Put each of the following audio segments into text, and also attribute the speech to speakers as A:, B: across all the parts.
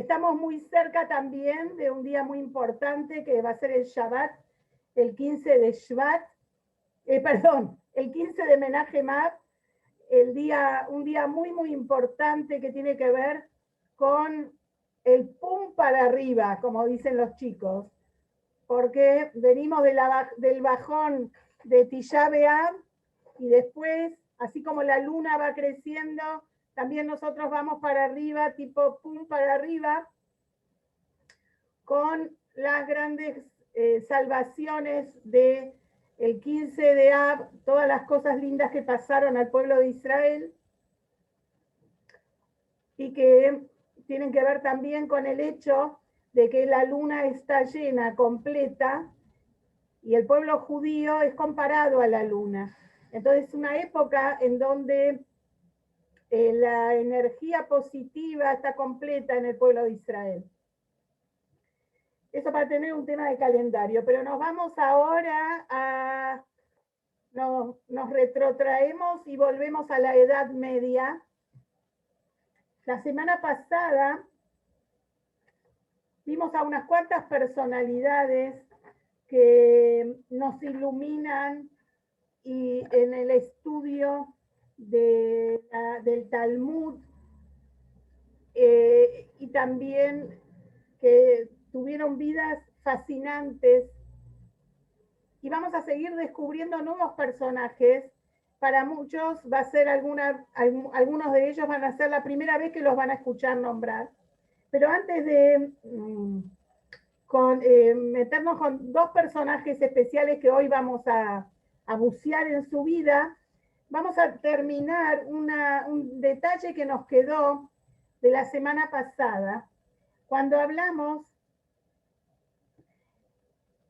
A: Estamos muy cerca también de un día muy importante que va a ser el Shabbat, el 15 de Shvat, el 15 de Menachem Av, un día muy, muy importante que tiene que ver con el pum para arriba, como dicen los chicos, porque venimos del bajón de Tisha B'Av y después, así como la luna va creciendo, también nosotros vamos para arriba, tipo pum para arriba, con las grandes salvaciones de el 15 de Av, todas las cosas lindas que pasaron al pueblo de Israel y que tienen que ver también con el hecho de que la luna está llena, completa, y el pueblo judío es comparado a la luna. Entonces es una época en donde la energía positiva está completa en el pueblo de Israel. Eso para tener un tema de calendario, pero nos vamos ahora a... nos retrotraemos y volvemos a la Edad Media. La semana pasada vimos a unas cuantas personalidades que nos iluminan y en el estudio del Talmud y también que tuvieron vidas fascinantes, y vamos a seguir descubriendo nuevos personajes. Para muchos va a ser algunos de ellos van a ser la primera vez que los van a escuchar nombrar. Pero antes de meternos con dos personajes especiales que hoy vamos a bucear en su vida, vamos a terminar un detalle que nos quedó de la semana pasada, cuando hablamos,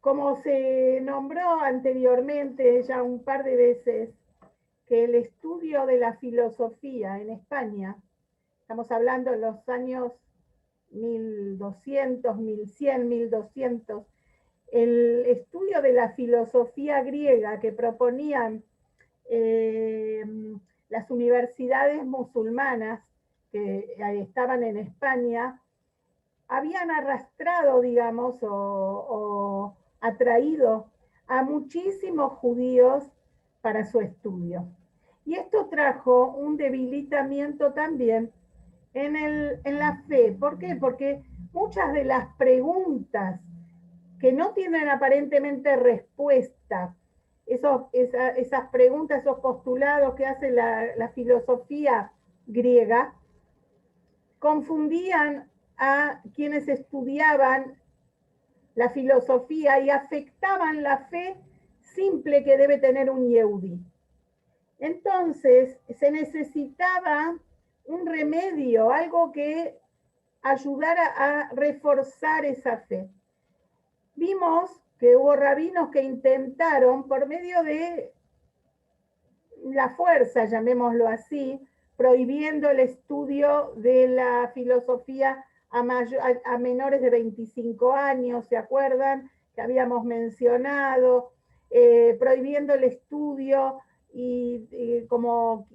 A: como se nombró anteriormente ya un par de veces, que el estudio de la filosofía en España, estamos hablando de los años 1200, 1100, 1200, el estudio de la filosofía griega que proponían las universidades musulmanas que estaban en España, habían arrastrado, digamos, o atraído a muchísimos judíos para su estudio. Y esto trajo un debilitamiento también en la fe. ¿Por qué? Porque muchas de las preguntas que no tienen aparentemente respuesta, esas preguntas, esos postulados que hace la filosofía griega, confundían a quienes estudiaban la filosofía y afectaban la fe simple que debe tener un yehudí. Entonces se necesitaba un remedio, algo que ayudara a reforzar esa fe. Vimos que hubo rabinos que intentaron, por medio de la fuerza, llamémoslo así, prohibiendo el estudio de la filosofía a menores de 25 años, ¿se acuerdan? Que habíamos mencionado, prohibiendo el estudio y como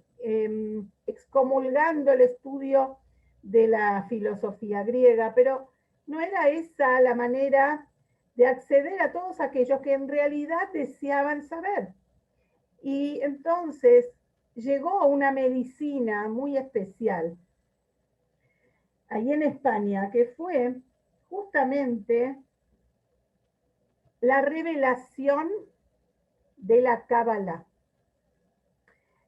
A: excomulgando el estudio de la filosofía griega, pero no era esa la manera de acceder a todos aquellos que en realidad deseaban saber. Y entonces llegó una medicina muy especial ahí en España, que fue justamente la revelación de la Cábala,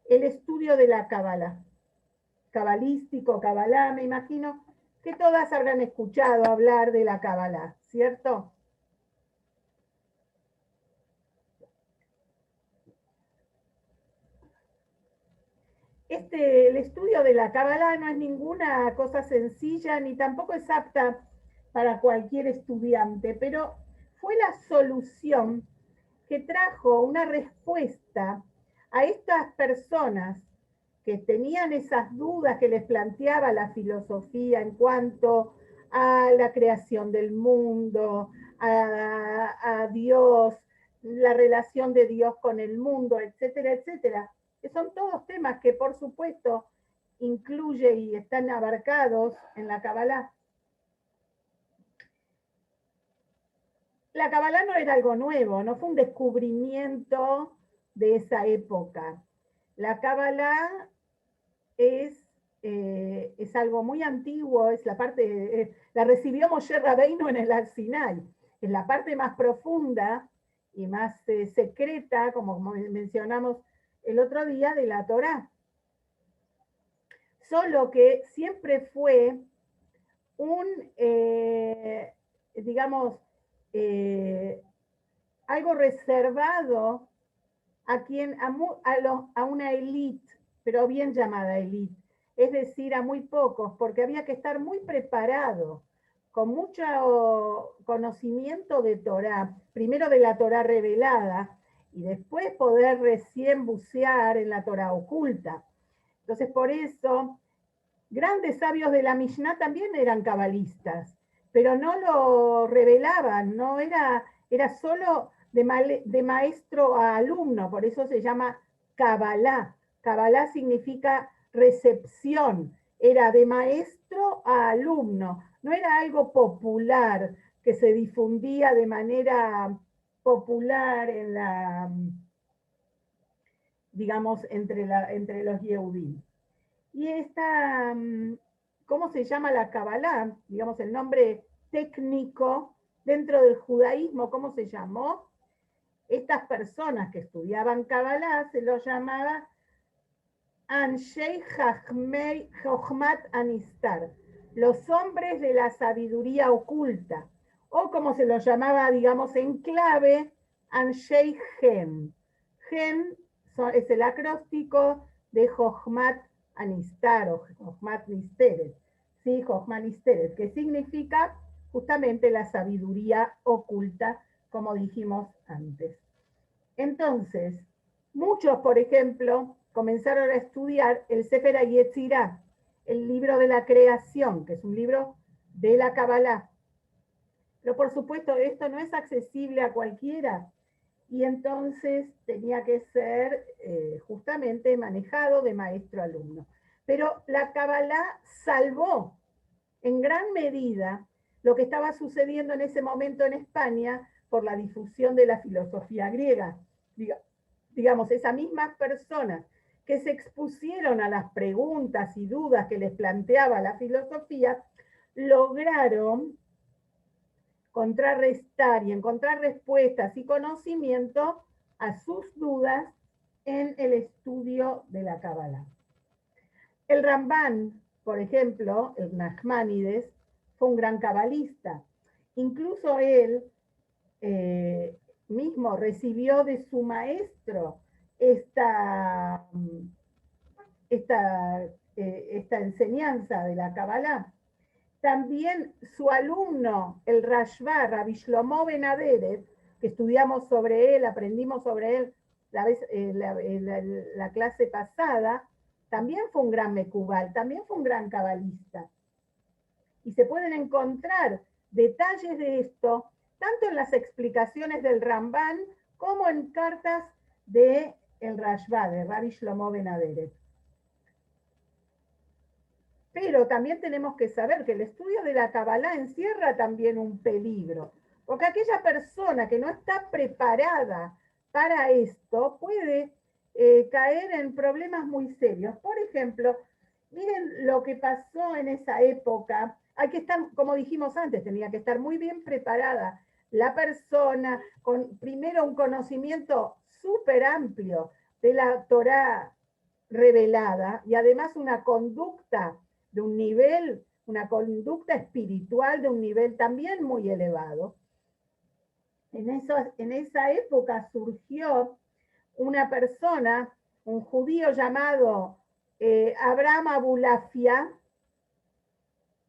A: el estudio de la Cábala, cabalístico, Cábala, me imagino que todas habrán escuchado hablar de la Cábala, ¿cierto? El estudio de la Cábala no es ninguna cosa sencilla ni tampoco es apta para cualquier estudiante, pero fue la solución que trajo una respuesta a estas personas que tenían esas dudas que les planteaba la filosofía en cuanto a la creación del mundo, a Dios, la relación de Dios con el mundo, etcétera, etcétera, que son todos temas que por supuesto incluye y están abarcados en la Kabbalah. la Kabbalah no era algo nuevo, no fue un descubrimiento de esa época. La Kabbalah es algo muy antiguo, es la parte, la recibió Moshe Rabbeinu en el Sinai, es la parte más profunda y más secreta, como mencionamos el otro día, de la Torá. Solo que siempre fue un, digamos, algo reservado a quien, a una élite, pero bien llamada élite, es decir, a muy pocos, porque había que estar muy preparado, con mucho conocimiento de Torá, primero de la Torá revelada, y después poder recién bucear en la Torá oculta. Entonces, por eso, grandes sabios de la Mishnah también eran cabalistas, pero no lo revelaban, no era solo de maestro a alumno, por eso se llama Kabbalah. Kabbalah significa recepción, era de maestro a alumno, no era algo popular que se difundía de manera popular en la, digamos, entre los Yehudim. Y esta, ¿cómo se llama la Kabbalah? Digamos, el nombre técnico dentro del judaísmo, ¿cómo se llamó? Estas personas que estudiaban Kabbalah se los llamaba Anshei Chochmat Anistar, los hombres de la sabiduría oculta, o como se los llamaba, digamos, en clave, Anshei Gen. Gen es el acróstico de Chochmat Anistar o Chochmat Nisteret, ¿sí? Chochmat Nisteret, que significa justamente la sabiduría oculta, como dijimos antes. Entonces, muchos, por ejemplo, comenzaron a estudiar el Sefer HaYetzirah, el libro de la creación, que es un libro de la Kabbalah. Pero por supuesto, esto no es accesible a cualquiera, y entonces tenía que ser justamente manejado de maestro a alumno. Pero la Kabbalah salvó en gran medida lo que estaba sucediendo en ese momento en España por la difusión de la filosofía griega. Digamos, esas mismas personas que se expusieron a las preguntas y dudas que les planteaba la filosofía, lograron contrarrestar y encontrar respuestas y conocimiento a sus dudas en el estudio de la Kabbalah. El Ramban, por ejemplo, el Nachmanides, fue un gran cabalista. Incluso él mismo recibió de su maestro esta enseñanza de la Kabbalah. También su alumno, el Rashba, Rabbi Shlomo Ben Aderet, que estudiamos sobre él, aprendimos sobre él la clase pasada, también fue un gran mecubal, también fue un gran cabalista. Y se pueden encontrar detalles de esto, tanto en las explicaciones del Ramban, como en cartas de el Rashba, de Rabbi Shlomo Ben Aderet. Pero también tenemos que saber que el estudio de la Kabbalah encierra también un peligro, porque aquella persona que no está preparada para esto puede caer en problemas muy serios. Por ejemplo, miren lo que pasó en esa época. Hay que estar, como dijimos antes, tenía que estar muy bien preparada la persona, con primero un conocimiento súper amplio de la Torá revelada y además una conducta de un nivel, una conducta espiritual de un nivel también muy elevado. En esa época surgió una persona, un judío llamado Abraham Abulafia,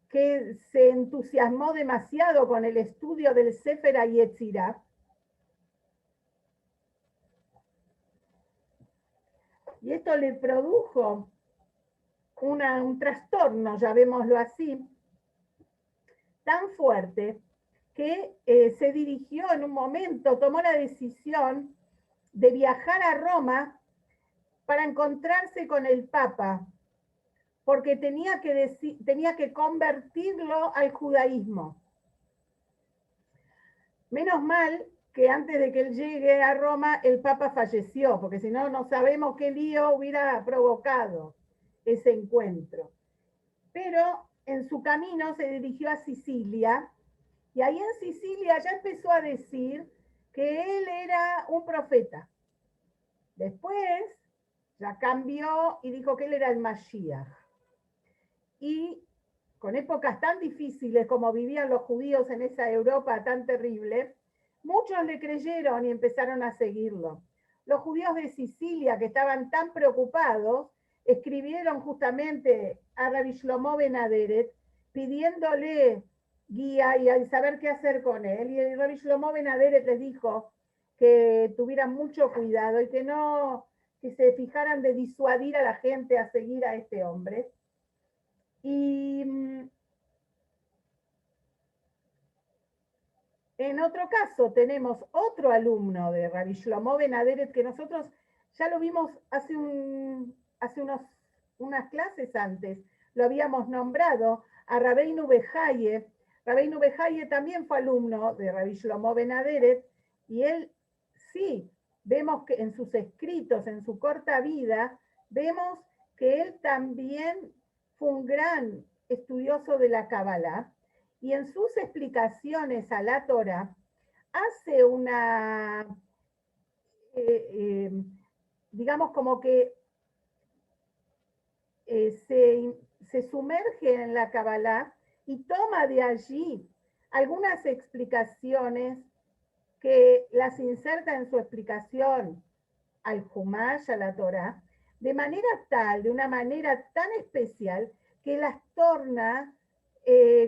A: que se entusiasmó demasiado con el estudio del Sefer HaYetzirah. Y esto le produjo un trastorno, llamémoslo así, tan fuerte que se dirigió en un momento, tomó la decisión de viajar a Roma para encontrarse con el Papa, porque tenía que convertirlo al judaísmo. Menos mal que antes de que él llegue a Roma, el Papa falleció, porque si no, no sabemos qué lío hubiera provocado ese encuentro. Pero en su camino se dirigió a Sicilia, y ahí en Sicilia ya empezó a decir que él era un profeta. Después ya cambió y dijo que él era el Mashiach. Y con épocas tan difíciles como vivían los judíos en esa Europa tan terrible, muchos le creyeron y empezaron a seguirlo. Los judíos de Sicilia, que estaban tan preocupados, escribieron justamente a Rabbi Shlomo Ben Aderet pidiéndole guía y saber qué hacer con él. Y Rabbi Shlomo Ben Aderet les dijo que tuvieran mucho cuidado y que se fijaran de disuadir a la gente a seguir a este hombre. Y en otro caso tenemos otro alumno de Rabbi Shlomo Ben Aderet que nosotros ya lo vimos hace unas clases antes, lo habíamos nombrado, a Rabbeinu Behaye. Rabbeinu Behaye también fue alumno de Rabbi Shlomo Ben Aderet, y él sí, vemos que en sus escritos, en su corta vida, vemos que él también fue un gran estudioso de la Kabbalah, y en sus explicaciones a la Torah hace una, digamos como que se sumerge en la Kabbalah y toma de allí algunas explicaciones que las inserta en su explicación al Humash, a la Torah, de manera tal, de una manera tan especial, que las torna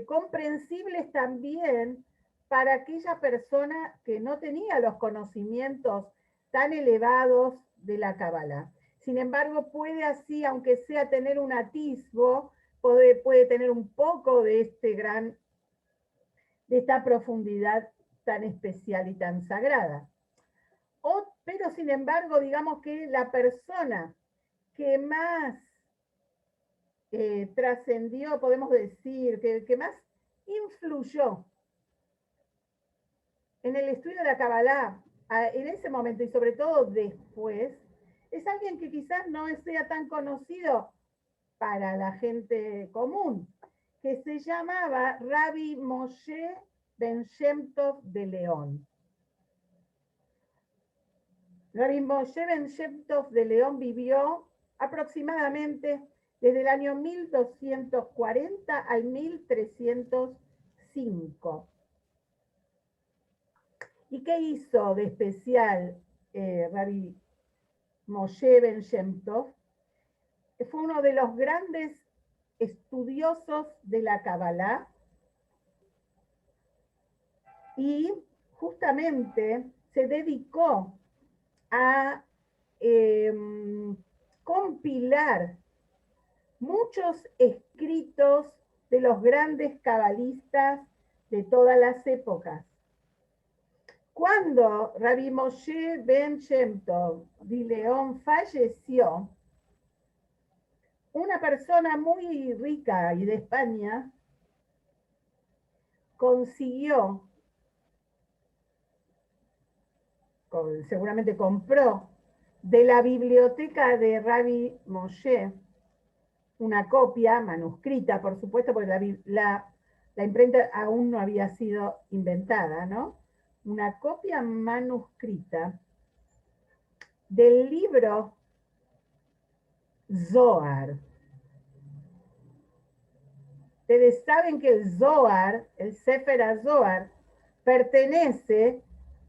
A: comprensibles también para aquella persona que no tenía los conocimientos tan elevados de la Kabbalah. Sin embargo, puede así, aunque sea tener un atisbo, puede tener un poco de esta profundidad tan especial y tan sagrada. Pero sin embargo, digamos que la persona que más trascendió, podemos decir, que más influyó en el estudio de la Kabbalah en ese momento y sobre todo después, es alguien que quizás no sea tan conocido para la gente común, que se llamaba Rabbi Moshe Ben Shem Tov de León. Rabbi Moshe Ben Shem Tov de León vivió aproximadamente desde el año 1240 al 1305. ¿Y qué hizo de especial Rabbi Moshe Ben Shem Tov? Fue uno de los grandes estudiosos de la Kabbalah y justamente se dedicó a compilar muchos escritos de los grandes cabalistas de todas las épocas. Cuando Rabbi Moshe Ben Shem Tov de León falleció, una persona muy rica y de España consiguió, seguramente compró, de la biblioteca de Rabbi Moshe una copia manuscrita, por supuesto, porque la imprenta aún no había sido inventada, ¿no? Una copia manuscrita del libro Zohar. Ustedes saben que el Zohar, el Sefer HaZohar, pertenece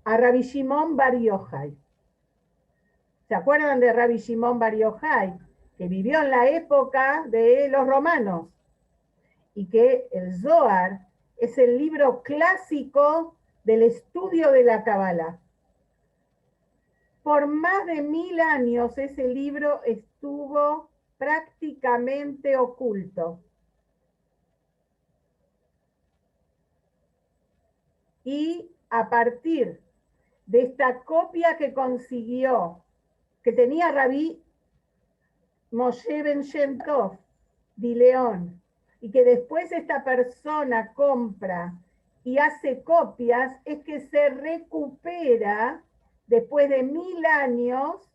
A: a Rabbi Shimon Bar Yochai. ¿Se acuerdan de Rabbi Shimon Bar Yochai? Que vivió en la época de los romanos, y que el Zohar es el libro clásico del estudio de la Kabbalah. Por más de 1000 años ese libro estuvo prácticamente oculto. Y a partir de esta copia que consiguió, que tenía Rabbi Moshe Ben Shem Tov de León, y que después esta persona compra y hace copias, es que se recupera, después de 1000 años,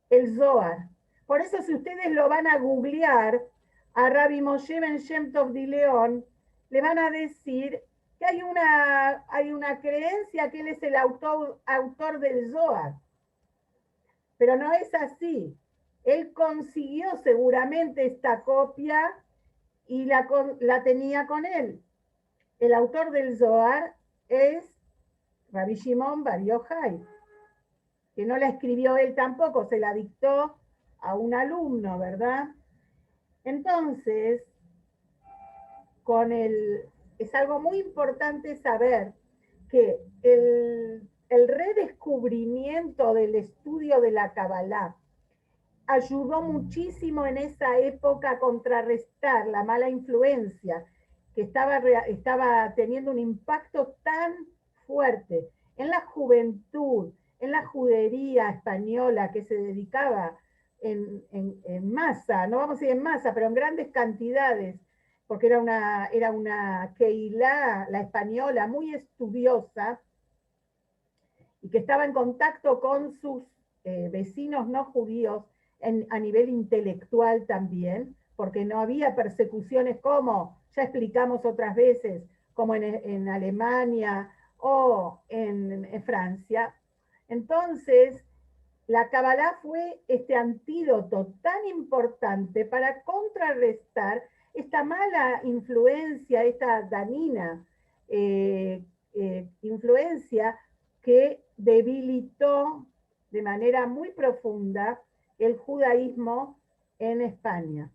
A: el Zohar. Por eso, si ustedes lo van a googlear, a Rabbi Moshe Ben Shem Tov de León, le van a decir que hay una creencia que él es el autor del Zohar. Pero no es así. Él consiguió seguramente esta copia y la tenía con él. El autor del Zohar es Rabbi Shimon Bar Yochai, que no la escribió él tampoco, se la dictó a un alumno, ¿verdad? Entonces, es algo muy importante saber que el redescubrimiento del estudio de la Kabbalah ayudó muchísimo en esa época a contrarrestar la mala influencia que estaba teniendo un impacto tan fuerte en la juventud, en la judería española que se dedicaba en masa, no vamos a decir en masa, pero en grandes cantidades, porque era una Keilah, la española, muy estudiosa, y que estaba en contacto con sus vecinos no judíos a nivel intelectual también, porque no había persecuciones como, ya explicamos otras veces, como en Alemania o en Francia. Entonces, la Kabbalah fue este antídoto tan importante para contrarrestar esta mala influencia, esta dañina influencia que debilitó de manera muy profunda el judaísmo en España.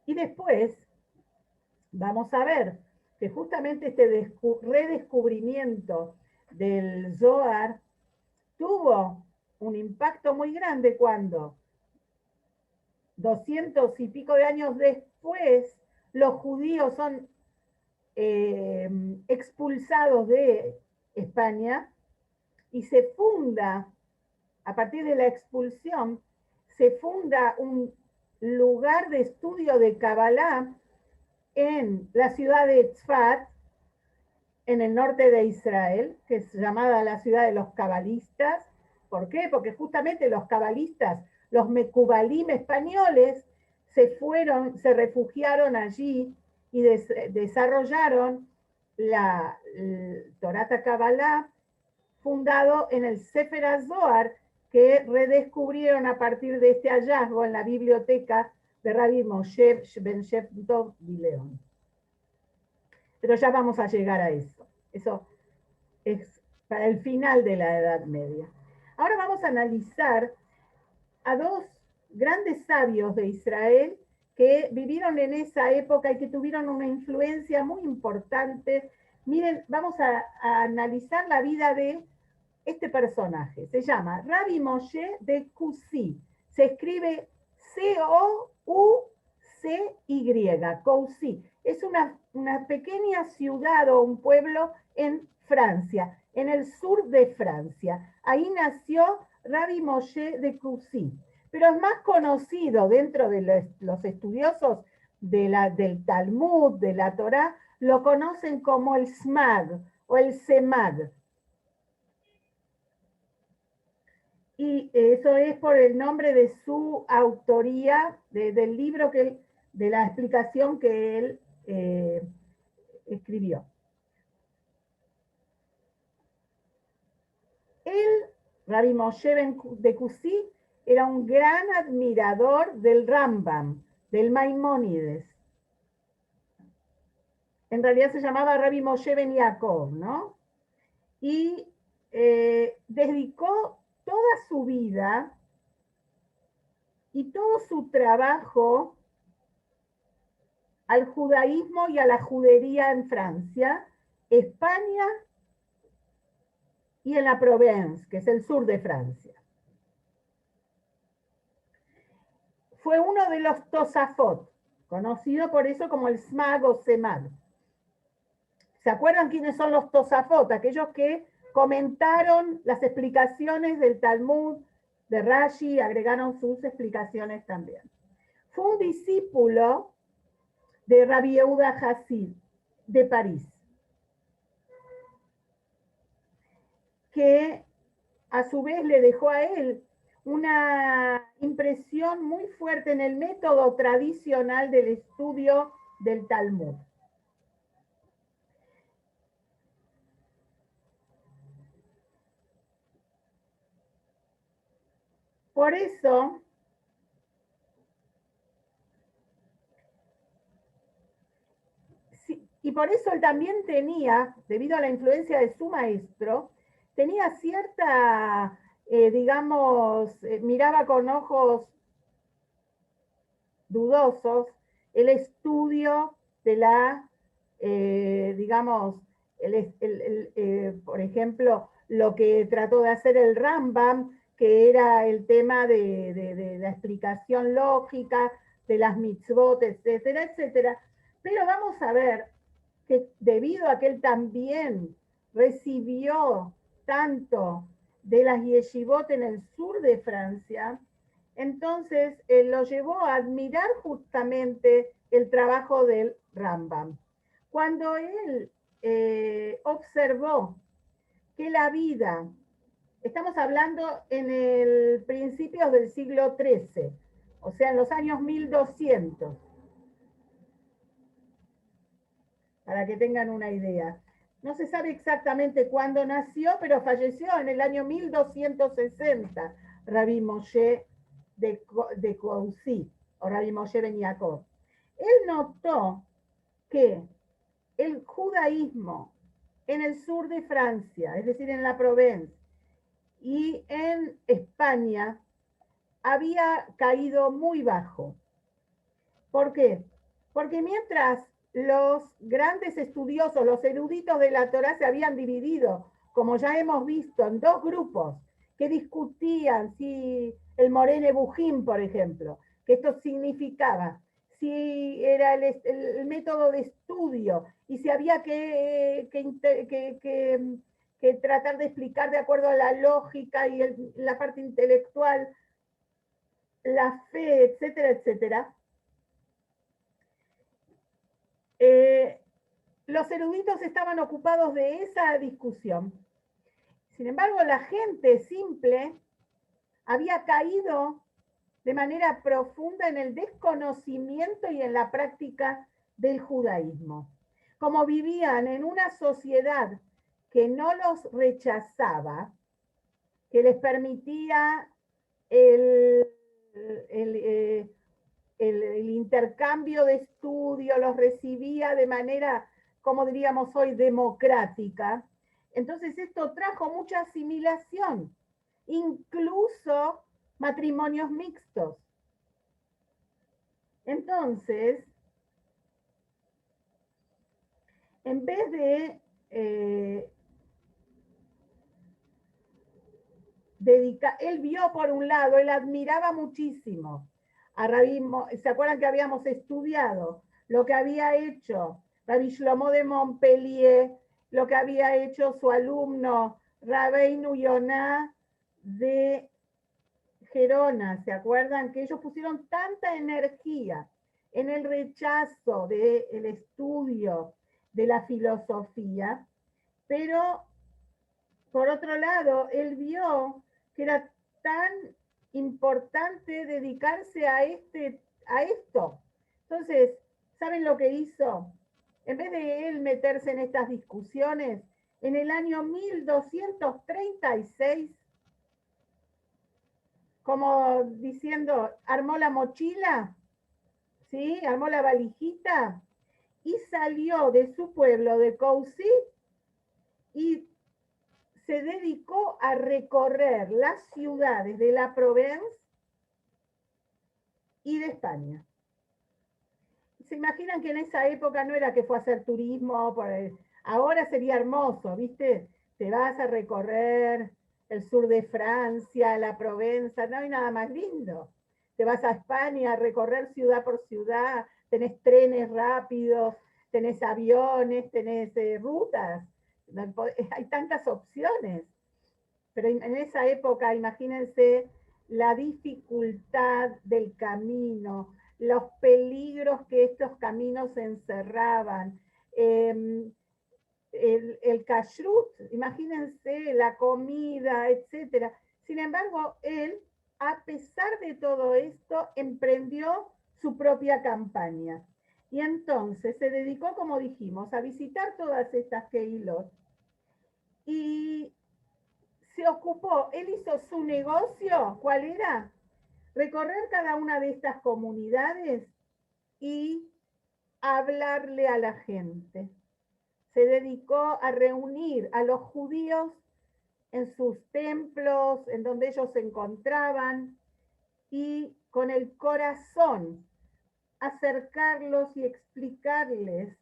A: Y después vamos a ver que justamente este redescubrimiento del Zohar tuvo un impacto muy grande cuando 200 y pico de años después los judíos son expulsados de España y se funda, a partir de la expulsión, se funda un lugar de estudio de Kabbalah en la ciudad de Tzfat, en el norte de Israel, que es llamada la ciudad de los cabalistas. ¿Por qué? Porque justamente los cabalistas, los mekubalim españoles, se refugiaron allí y desarrollaron la Torata Kabbalah, fundado en el Sefer HaZohar, que redescubrieron a partir de este hallazgo en la biblioteca de Rabbi Moshe Ben Shem Tov de León. Pero ya vamos a llegar a eso. Eso es para el final de la Edad Media. Ahora vamos a analizar a dos grandes sabios de Israel que vivieron en esa época y que tuvieron una influencia muy importante. Miren, vamos a analizar la vida de este personaje. Se llama Rabbi Moshe de Kusi. Se escribe C-O-U-C-Y, Coucy. Es una pequeña ciudad o un pueblo en Francia, en el sur de Francia. Ahí nació Rabbi Moshe de Kusi. Pero es más conocido dentro de los estudiosos del Talmud, de la Torá, lo conocen como el Smag o el Semag. Y eso es por el nombre de su autoría, del libro de la explicación que él escribió. Él, Rabbi Moshe de Kusi, era un gran admirador del Rambam, del Maimónides. En realidad se llamaba Rabbi Moshe ben Yaakov, ¿no? Y dedicó toda su vida y todo su trabajo al judaísmo y a la judería en Francia, España y en la Provence, que es el sur de Francia. Fue uno de los Tosafot, conocido por eso como el Smag o Semag. ¿Se acuerdan quiénes son los Tosafot? Aquellos que comentaron las explicaciones del Talmud, de Rashi, agregaron sus explicaciones también. Fue un discípulo de Rabbi Yehuda Hassid de París, que a su vez le dejó a él una impresión muy fuerte en el método tradicional del estudio del Talmud. Por eso, y por eso él también tenía, debido a la influencia de su maestro, tenía cierta, digamos, miraba con ojos dudosos el estudio de la, digamos, por ejemplo, lo que trató de hacer el Rambam, que era el tema de la explicación lógica de las mitzvot, etcétera, etcétera. Pero vamos a ver que debido a que él también recibió tanto de las yeshivot en el sur de Francia, entonces lo llevó a admirar justamente el trabajo del Rambam. Cuando él observó que la vida, estamos hablando en el principios del siglo XIII, o sea, en los años 1200, para que tengan una idea. No se sabe exactamente cuándo nació, pero falleció en el año 1260, Rabbi Moshe de Coucy, o Rabbi Moshe Ben Yaakov. Él notó que el judaísmo en el sur de Francia, es decir, en la Provence, y en España, había caído muy bajo. ¿Por qué? Porque mientras los grandes estudiosos, los eruditos de la Torá se habían dividido, como ya hemos visto, en dos grupos que discutían si el Morene Bujín, por ejemplo, que esto significaba si era el método de estudio y si había que tratar de explicar de acuerdo a la lógica y la parte intelectual, la fe, etcétera, etcétera. Los eruditos estaban ocupados de esa discusión. Sin embargo, la gente simple había caído de manera profunda en el desconocimiento y en la práctica del judaísmo. Como vivían en una sociedad que no los rechazaba, que les permitía el intercambio de estudio, los recibía de manera, como diríamos hoy, democrática. Entonces esto trajo mucha asimilación, incluso matrimonios mixtos. Entonces, en vez de dedicar, él vio por un lado, él admiraba muchísimo a Rabbi, ¿se acuerdan que habíamos estudiado lo que había hecho Rabbi Shlomo de Montpellier, lo que había hecho su alumno Rabbeinu Yonah de Gerona? ¿Se acuerdan que ellos pusieron tanta energía en el rechazo del estudio de la filosofía? Pero, por otro lado, él vio que era tan importante dedicarse a esto. Entonces, ¿saben lo que hizo? En vez de él meterse en estas discusiones, en el año 1236, como diciendo, armó la mochila, ¿sí? Armó la valijita y salió de su pueblo de Coucy y se dedicó a recorrer las ciudades de la Provence y de España. ¿Se imaginan que en esa época no era que fue a hacer turismo? Ahora sería hermoso, ¿viste? Te vas a recorrer el sur de Francia, la Provenza, no hay nada más lindo. Te vas a España a recorrer ciudad por ciudad, tenés trenes rápidos, tenés aviones, tenés rutas, hay tantas opciones. Pero en esa época, imagínense la dificultad del camino, los peligros que estos caminos encerraban, el kashrut, imagínense la comida, etc. Sin embargo, él, a pesar de todo esto, emprendió su propia campaña. Y entonces se dedicó, como dijimos, a visitar todas estas keilot. Y se ocupó, él hizo su negocio, ¿cuál era? Recorrer cada una de estas comunidades y hablarle a la gente. Se dedicó a reunir a los judíos en sus templos, en donde ellos se encontraban, y con el corazón acercarlos y explicarles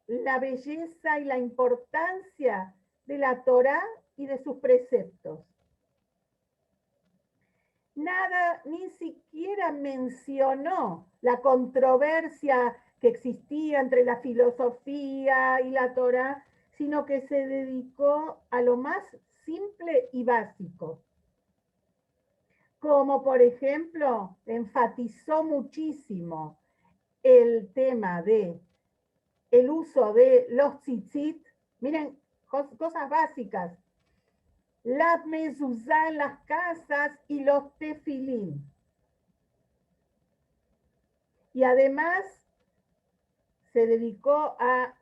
A: la belleza y la importancia de la Torá y de sus preceptos. Nada, ni siquiera mencionó la controversia que existía entre la filosofía y la Torá, sino que se dedicó a lo más simple y básico. Como por ejemplo, enfatizó muchísimo el tema de el uso de los tzitzit. Miren, cosas básicas. La mezuzá en las casas y los tefilín. Y además se dedicó a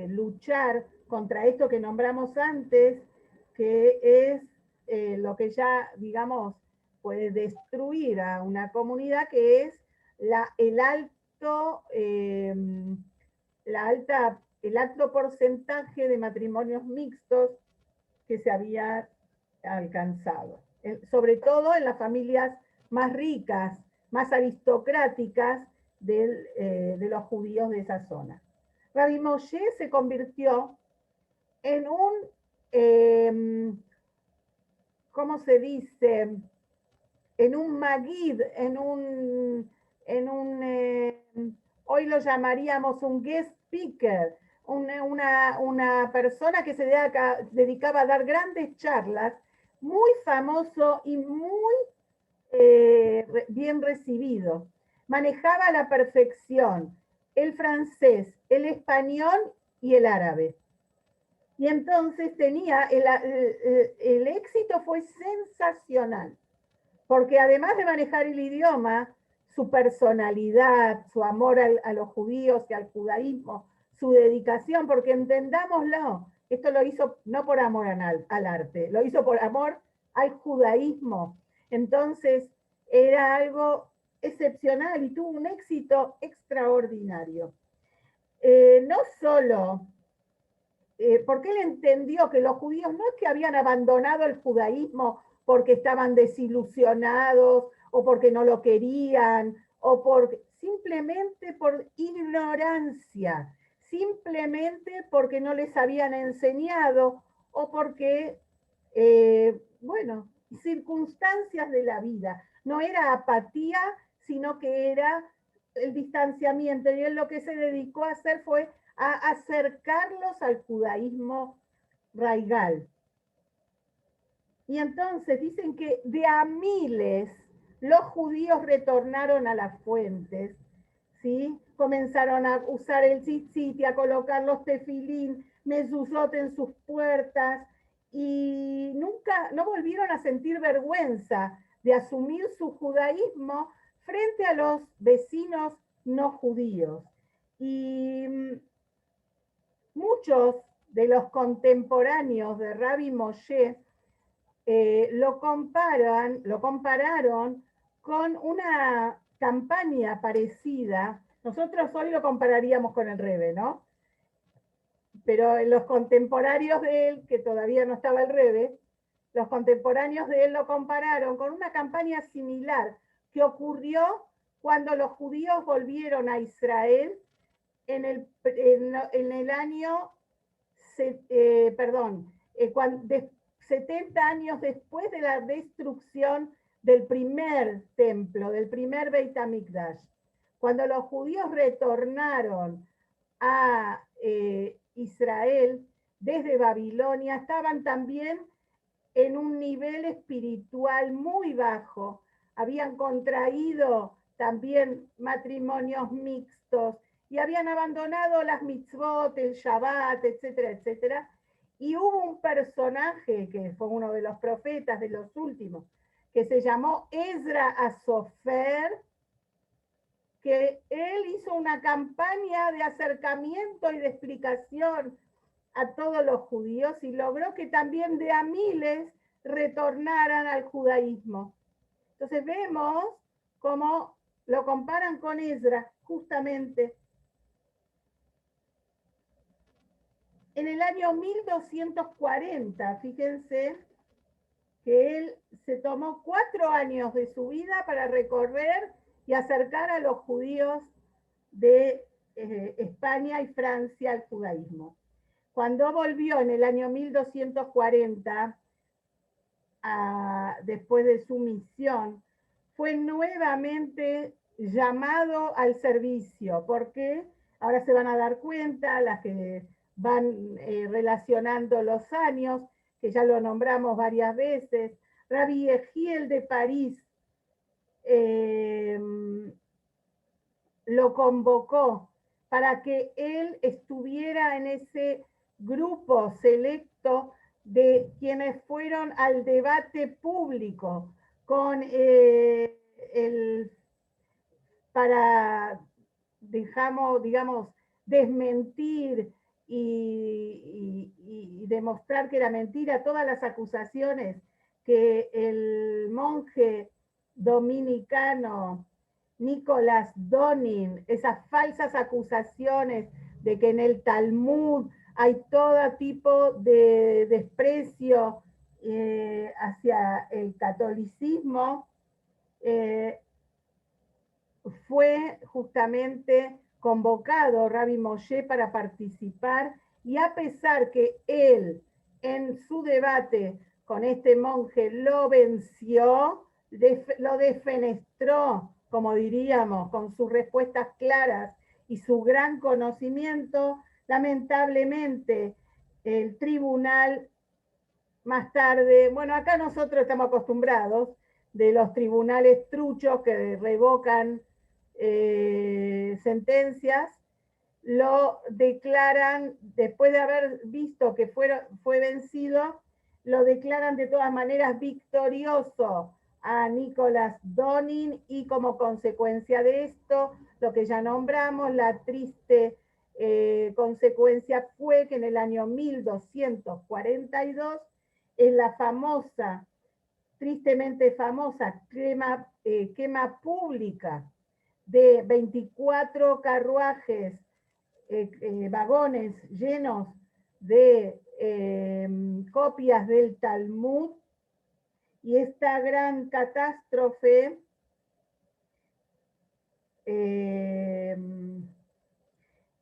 A: luchar contra esto que nombramos antes, que es lo que ya, digamos, puede destruir a una comunidad, que es el alto porcentaje de matrimonios mixtos que se había alcanzado, sobre todo en las familias más ricas, más aristocráticas de los judíos de esa zona. Rabbi Moshe se convirtió en un, ¿cómo se dice? En un magid, hoy lo llamaríamos un guest speaker, una persona que se dedicaba a dar grandes charlas, muy famoso y muy bien recibido. Manejaba a la perfección el francés, el español y el árabe. Y entonces tenía, el éxito fue sensacional, porque además de manejar el idioma, su personalidad, su amor a los judíos y al judaísmo, su dedicación, porque entendámoslo, esto lo hizo no por amor al arte, lo hizo por amor al judaísmo. Entonces era algo excepcional y tuvo un éxito extraordinario. No solo porque él entendió que los judíos no es que habían abandonado el judaísmo porque estaban desilusionados o porque no lo querían, simplemente por ignorancia, simplemente porque no les habían enseñado o porque, bueno, circunstancias de la vida. No era apatía, sino que era el distanciamiento. Y él lo que se dedicó a hacer fue a acercarlos al judaísmo raigal. Y entonces dicen que de a miles los judíos retornaron a las fuentes, ¿sí? Comenzaron a usar el tzitzit, a colocar los tefilín, mezuzot en sus puertas, y nunca, no volvieron a sentir vergüenza de asumir su judaísmo frente a los vecinos no judíos. Y muchos de los contemporáneos de Rabbi Moshe lo compararon con una campaña parecida. Nosotros hoy lo compararíamos con el Rebbe, ¿no? Pero los contemporáneos de él, que todavía no estaba el Rebbe, los contemporáneos de él lo compararon con una campaña similar que ocurrió cuando los judíos volvieron a Israel en el año, 70 años después de la destrucción del primer templo, del primer Beit HaMikdash. Cuando los judíos retornaron a Israel desde Babilonia, estaban también en un nivel espiritual muy bajo, habían contraído también matrimonios mixtos, y habían abandonado las mitzvot, el Shabbat, etcétera, etcétera. Y hubo un personaje que fue uno de los profetas de los últimos, que se llamó Ezra Asofer, que él hizo una campaña de acercamiento y de explicación a todos los judíos y logró que también de a miles retornaran al judaísmo. Entonces vemos cómo lo comparan con Ezra, justamente. En el año 1240, fíjense que él se tomó 4 años de su vida para recorrer y acercar a los judíos de España y Francia al judaísmo. Cuando volvió en el año 1240, después de su misión, fue nuevamente llamado al servicio, porque ahora se van a dar cuenta, las que van relacionando los años, que ya lo nombramos varias veces, Rabbi Egiel de París lo convocó para que él estuviera en ese grupo selecto de quienes fueron al debate público con para, digamos, desmentir y demostrar que era mentira todas las acusaciones que el monje dominicano Nicolás Donin, esas falsas acusaciones de que en el Talmud hay todo tipo de desprecio hacia el catolicismo, fue justamente convocado Rabbi Moshe para participar, y a pesar que él en su debate con este monje lo venció, lo defenestró, como diríamos, con sus respuestas claras y su gran conocimiento, lamentablemente el tribunal más tarde, bueno, acá nosotros estamos acostumbrados de los tribunales truchos que revocan sentencias, lo declaran, después de haber visto que fue vencido, lo declaran de todas maneras victorioso a Nicolás Donin, y como consecuencia de esto, lo que ya nombramos, la triste consecuencia fue que en el año 1242, en la famosa, tristemente famosa quema pública de 24 carruajes, vagones llenos de copias del Talmud, y esta gran catástrofe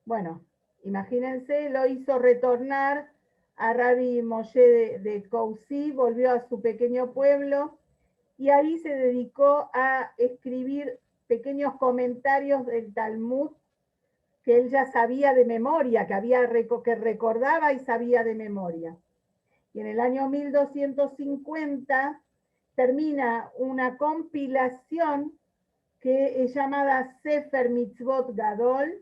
A: bueno, imagínense, lo hizo retornar a Rabbi Moshe de Coucy, volvió a su pequeño pueblo y ahí se dedicó a escribir pequeños comentarios del Talmud que él ya sabía de memoria, que recordaba y sabía de memoria. Y en el año 1250 termina una compilación que es llamada Sefer Mitzvot Gadol,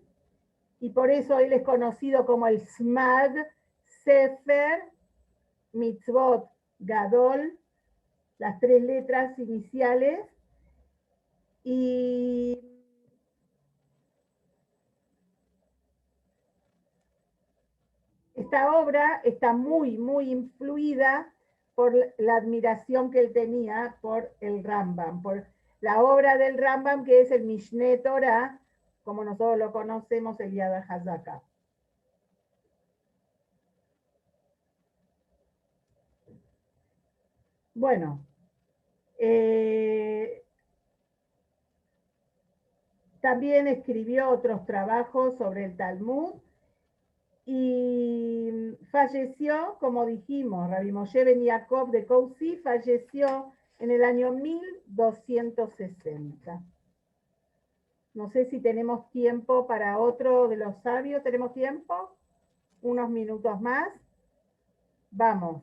A: y por eso él es conocido como el SMAD, Sefer Mitzvot Gadol, las 3 letras iniciales. Y esta obra está muy, muy influida por la admiración que él tenía por el Rambam, por la obra del Rambam, que es el Mishneh Torah, como nosotros lo conocemos, el Yad HaZaka. Bueno, también escribió otros trabajos sobre el Talmud y falleció, como dijimos, Rabbi Moshe ben Yaakov de Coucy falleció en el año 1260. No sé si tenemos tiempo para otro de los sabios. ¿Tenemos tiempo? Unos minutos más. Vamos.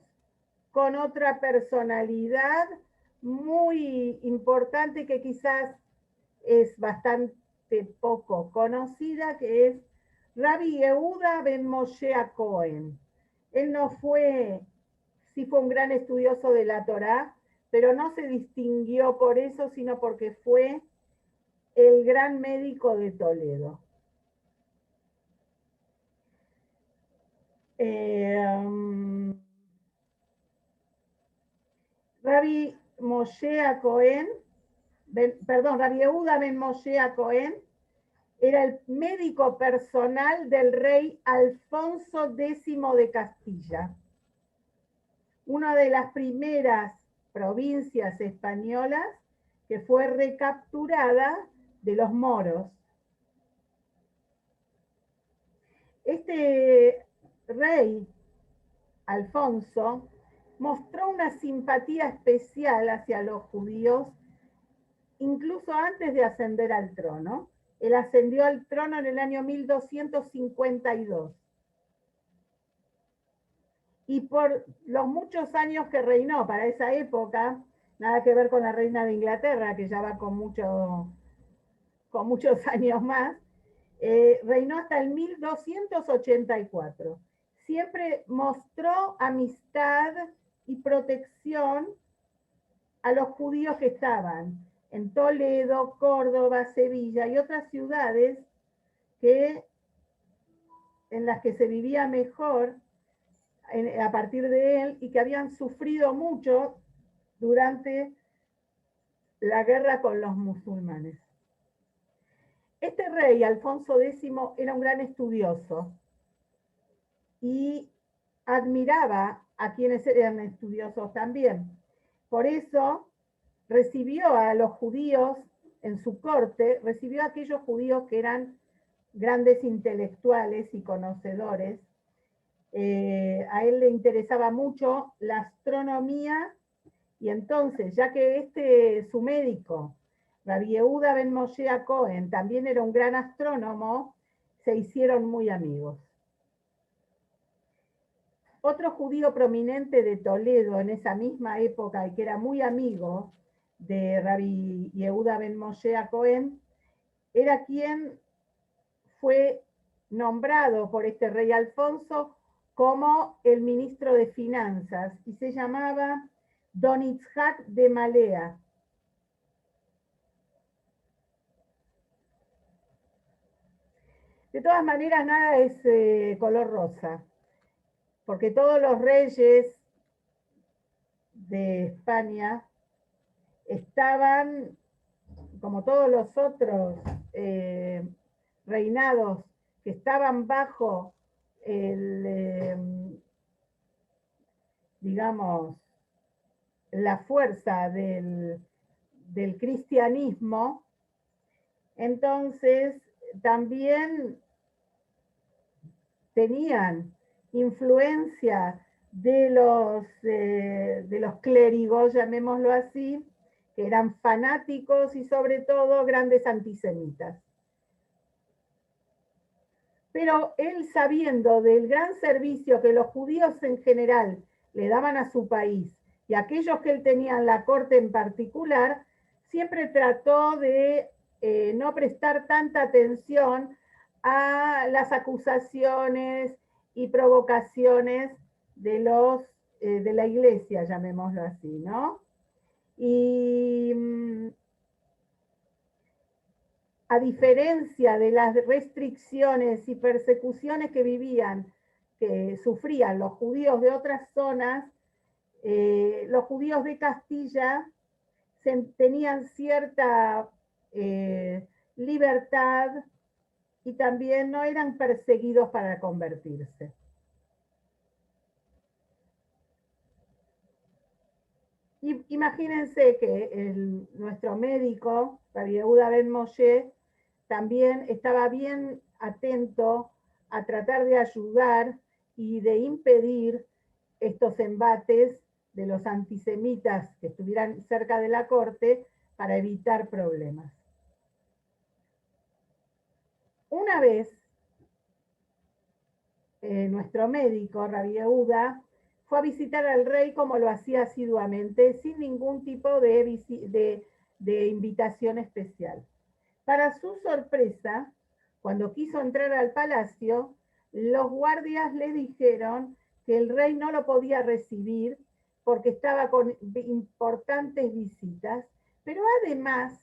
A: Con otra personalidad muy importante que quizás es bastante poco conocida, que es Rabbi Yehuda ben Moshe Cohen. Él no fue, sí fue un gran estudioso de la Torá, pero no se distinguió por eso, sino porque fue el gran médico de Toledo. Rabbi Moshe Cohen, Rabbi Yehuda ben Moshe Cohen, era el médico personal del rey Alfonso X de Castilla, una de las primeras provincias españolas que fue recapturada de los moros. Este rey, Alfonso, mostró una simpatía especial hacia los judíos, incluso antes de ascender al trono. Él ascendió al trono en el año 1252. Y por los muchos años que reinó para esa época, nada que ver con la reina de Inglaterra, que ya va con muchos años más, reinó hasta el 1284. Siempre mostró amistad y protección a los judíos que estaban en Toledo, Córdoba, Sevilla y otras ciudades en las que se vivía mejor a partir de él y que habían sufrido mucho durante la guerra con los musulmanes. Este rey, Alfonso X, era un gran estudioso y admiraba a quienes eran estudiosos también. Por eso recibió a los judíos en su corte, recibió a aquellos judíos que eran grandes intelectuales y conocedores. A él le interesaba mucho la astronomía y entonces, ya que su médico, Rabbi Yehuda ben Moshe Cohen, también era un gran astrónomo, se hicieron muy amigos. Otro judío prominente de Toledo en esa misma época y que era muy amigo de Rabbi Yehuda ben Moshe Cohen, era quien fue nombrado por este rey Alfonso como el ministro de Finanzas y se llamaba Don Itzhak de Malea. De todas maneras, nada es color rosa, porque todos los reyes de España estaban, como todos los otros reinados que estaban bajo digamos, la fuerza del cristianismo, entonces también tenían influencia de los clérigos, llamémoslo así, que eran fanáticos y sobre todo grandes antisemitas. Pero él, sabiendo del gran servicio que los judíos en general le daban a su país y aquellos que él tenía en la corte en particular, siempre trató de no prestar tanta atención a las acusaciones y provocaciones de la iglesia, llamémoslo así, ¿no? Y a diferencia de las restricciones y persecuciones que sufrían los judíos de otras zonas, los judíos de Castilla tenían cierta libertad y también no eran perseguidos para convertirse. Y imagínense que nuestro médico, Rabbi Yehuda ben Moshe, también estaba bien atento a tratar de ayudar y de impedir estos embates de los antisemitas que estuvieran cerca de la corte para evitar problemas. Una vez, nuestro médico, Rabbi Yehuda, fue a visitar al rey como lo hacía asiduamente, sin ningún tipo de invitación especial. Para su sorpresa, cuando quiso entrar al palacio, los guardias le dijeron que el rey no lo podía recibir porque estaba con importantes visitas, pero además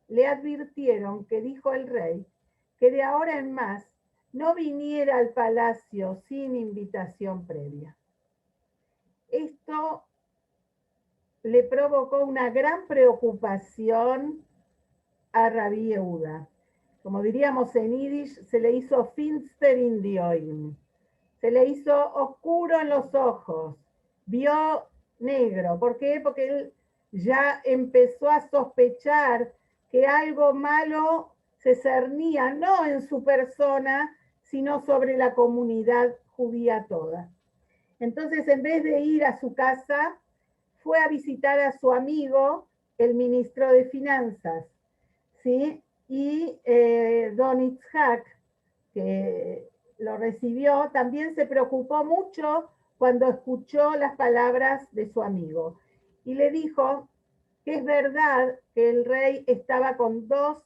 A: le advirtieron que dijo el rey que de ahora en más no viniera al palacio sin invitación previa. Esto le provocó una gran preocupación a Rabí Yehuda. Como diríamos en Yiddish, se le hizo finster in the oil. Se le hizo oscuro en los ojos. Vio negro. ¿Por qué? Porque él ya empezó a sospechar que algo malo se cernía, no en su persona, sino sobre la comunidad judía toda. Entonces, en vez de ir a su casa, fue a visitar a su amigo, el ministro de Finanzas, ¿sí? Y Don Itzhak, que lo recibió, también se preocupó mucho cuando escuchó las palabras de su amigo. Y le dijo que es verdad que el rey estaba con dos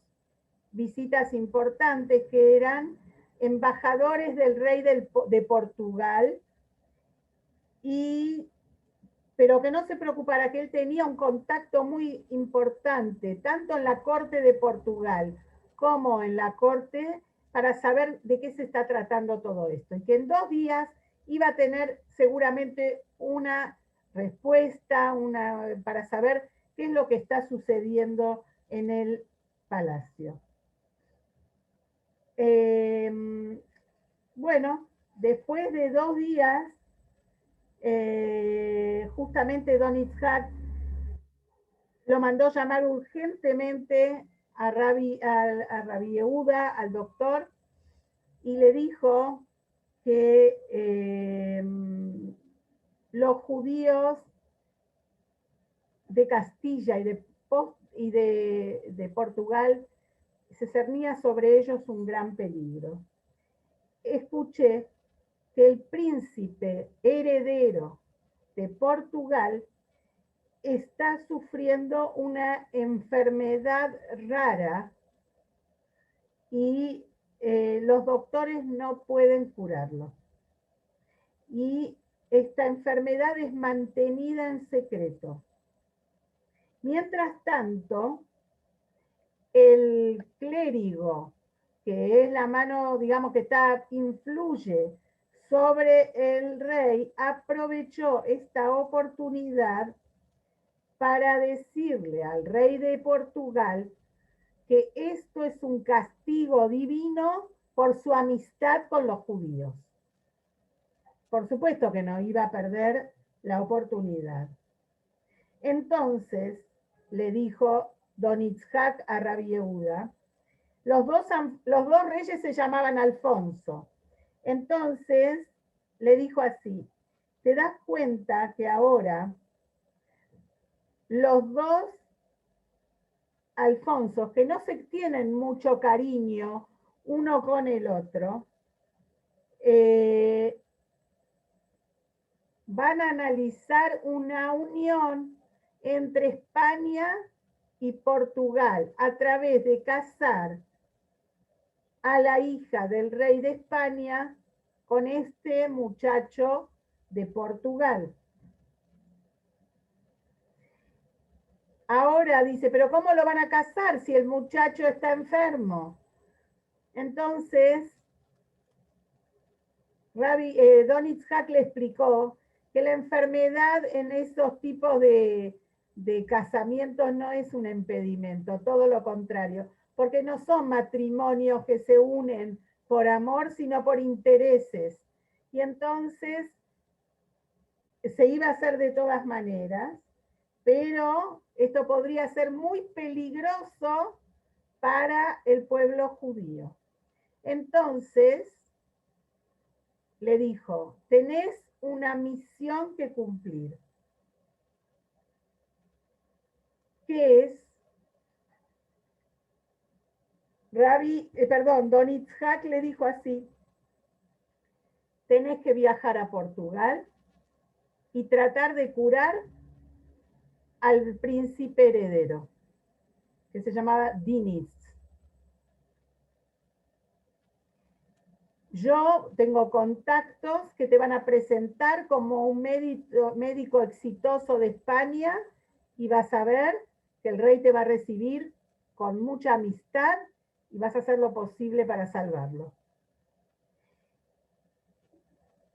A: visitas importantes, que eran embajadores del rey de Portugal, pero que no se preocupara, que él tenía un contacto muy importante, tanto en la corte de Portugal como en la corte, para saber de qué se está tratando todo esto. Y que en 2 días iba a tener seguramente una respuesta, para saber qué es lo que está sucediendo en el palacio. Bueno, después de 2 días, justamente Don Itzhak lo mandó llamar urgentemente a Rabbi Yehuda, al doctor, y le dijo que los judíos de Castilla y de Portugal se cernía sobre ellos un gran peligro. Escuché que el príncipe heredero de Portugal está sufriendo una enfermedad rara y los doctores no pueden curarlo. Y esta enfermedad es mantenida en secreto. Mientras tanto, el clérigo, que es la mano, digamos, que influye sobre el rey, aprovechó esta oportunidad para decirle al rey de Portugal que esto es un castigo divino por su amistad con los judíos. Por supuesto que no iba a perder la oportunidad. Entonces le dijo Don Itzhak a Rabbi Yehuda, los dos reyes se llamaban Alfonso. Entonces le dijo así, ¿te das cuenta que ahora los dos Alfonsos, que no se tienen mucho cariño uno con el otro, van a analizar una unión entre España y Portugal a través de casar a la hija del rey de España con este muchacho de Portugal. Ahora dice, pero ¿cómo lo van a casar si el muchacho está enfermo? Entonces, Don Itzhak le explicó que la enfermedad en esos tipos de casamientos no es un impedimento, todo lo contrario, porque no son matrimonios que se unen por amor, sino por intereses. Y entonces se iba a hacer de todas maneras, pero esto podría ser muy peligroso para el pueblo judío. Entonces le dijo, tenés una misión que cumplir, que es, Don Itzhak le dijo así, tenés que viajar a Portugal y tratar de curar al príncipe heredero, que se llamaba Diniz. yo tengo contactos que te van a presentar como un médico exitoso de España y vas a ver que el rey te va a recibir con mucha amistad y vas a hacer lo posible para salvarlo.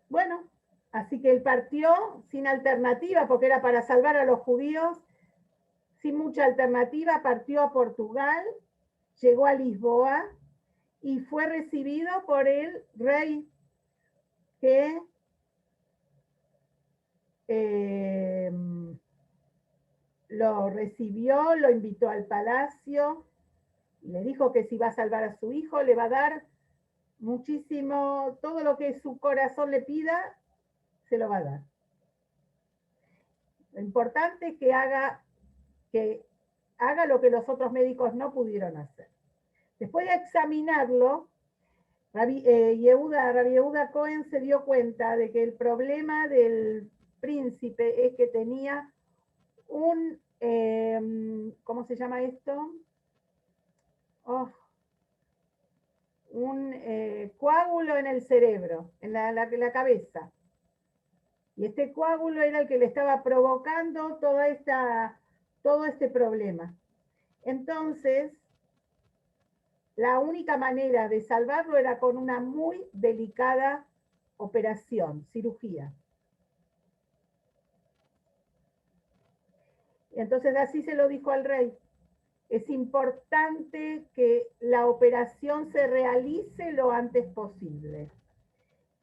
A: Bueno, así que él partió sin alternativa, porque era para salvar a los judíos, sin mucha alternativa, partió a Portugal, llegó a Lisboa y fue recibido por el rey que lo recibió, lo invitó al palacio, le dijo que si va a salvar a su hijo, le va a dar muchísimo, todo lo que su corazón le pida, se lo va a dar. Lo importante es que haga lo que los otros médicos no pudieron hacer. Después de examinarlo, Rabbi Yehuda Cohen se dio cuenta de que el problema del príncipe es que tenía un, ¿cómo se llama esto? Un coágulo en el cerebro, en la cabeza. Y este coágulo era el que le estaba provocando todo este problema. Entonces, la única manera de salvarlo era con una muy delicada operación, cirugía. Entonces así se lo dijo al rey. Es importante que la operación se realice lo antes posible.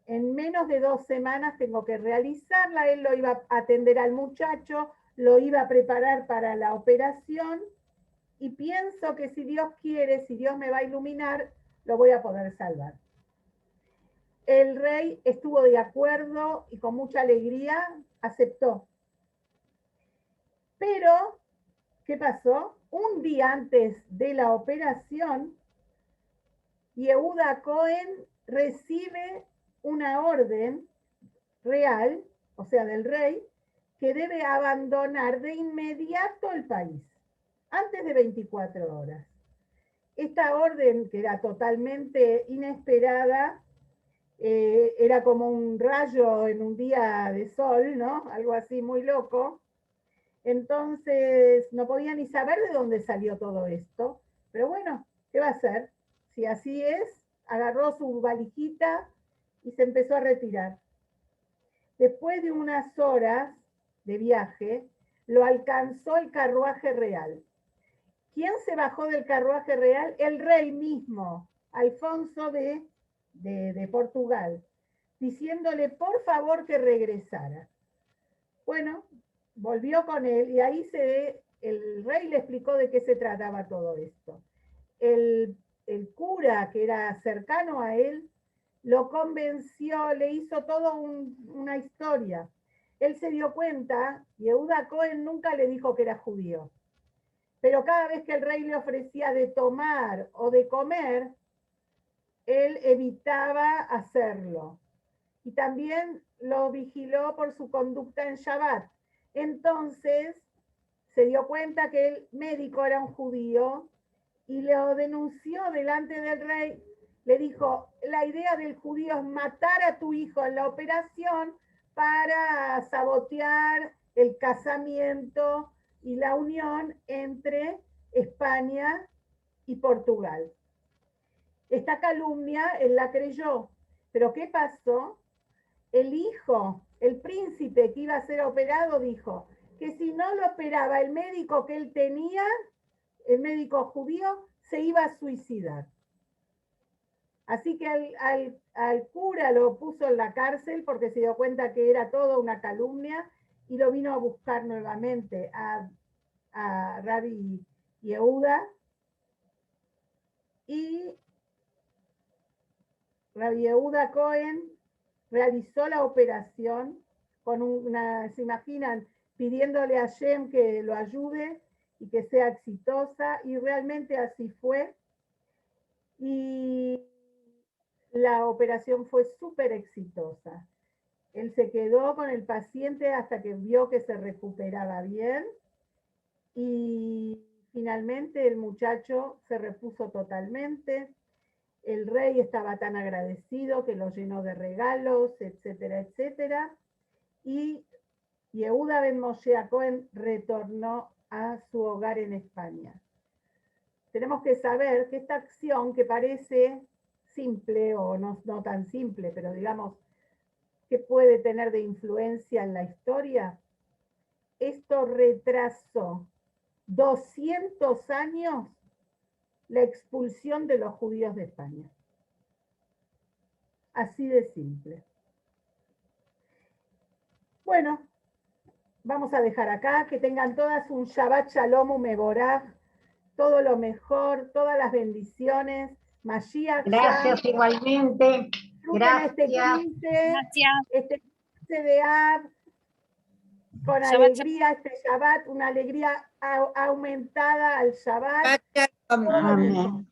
A: En menos de 2 semanas tengo que realizarla. Él lo iba a atender al muchacho, lo iba a preparar para la operación y pienso que si Dios quiere, si Dios me va a iluminar, lo voy a poder salvar. El rey estuvo de acuerdo y con mucha alegría aceptó. Pero, ¿qué pasó? Un día antes de la operación, Yehuda Cohen recibe una orden real, o sea, del rey, que debe abandonar de inmediato el país, antes de 24 horas. Esta orden, que era totalmente inesperada, era como un rayo en un día de sol, ¿no? Algo así muy loco. Entonces, no podía ni saber de dónde salió todo esto. Pero bueno, ¿qué va a hacer? Si así es, agarró su valijita y se empezó a retirar. Después de unas horas de viaje, lo alcanzó el carruaje real. ¿Quién se bajó del carruaje real? El rey mismo, Alfonso de Portugal, diciéndole por favor que regresara. Bueno, volvió con él y ahí el rey le explicó de qué se trataba todo esto. El cura, que era cercano a él, lo convenció, le hizo toda una historia. Él se dio cuenta, Yehuda Cohen nunca le dijo que era judío, pero cada vez que el rey le ofrecía de tomar o de comer, él evitaba hacerlo. Y también lo vigiló por su conducta en Shabbat. Entonces se dio cuenta que el médico era un judío y lo denunció delante del rey. Le dijo, la idea del judío es matar a tu hijo en la operación para sabotear el casamiento y la unión entre España y Portugal. Esta calumnia él la creyó. Pero ¿qué pasó? El hijo, el príncipe que iba a ser operado, dijo que si no lo operaba el médico que él tenía, el médico judío, se iba a suicidar. Así que al cura lo puso en la cárcel porque se dio cuenta que era toda una calumnia y lo vino a buscar nuevamente a Rabbi Yehuda. Y Rabbi Yehuda Cohen realizó la operación con se imaginan, pidiéndole a Shem que lo ayude y que sea exitosa, y realmente así fue. Y la operación fue súper exitosa. Él se quedó con el paciente hasta que vio que se recuperaba bien y finalmente el muchacho se repuso totalmente. el rey estaba tan agradecido que lo llenó de regalos, etcétera, etcétera. Y Yehuda ben Moshe Cohen retornó a su hogar en España. Tenemos que saber que esta acción, que parece simple o no tan simple, pero digamos que puede tener de influencia en la historia, esto retrasó 200 años la expulsión de los judíos de España. Así de simple. Bueno, vamos a dejar acá, que tengan todas un Shabbat Shalom Umeboraj, todo lo mejor, todas las bendiciones. Mashiach.
B: Gracias igualmente. Gracias.
A: Este 15 de Av, con alegría, este Shabbat, una alegría aumentada al Shabbat.
C: Amén.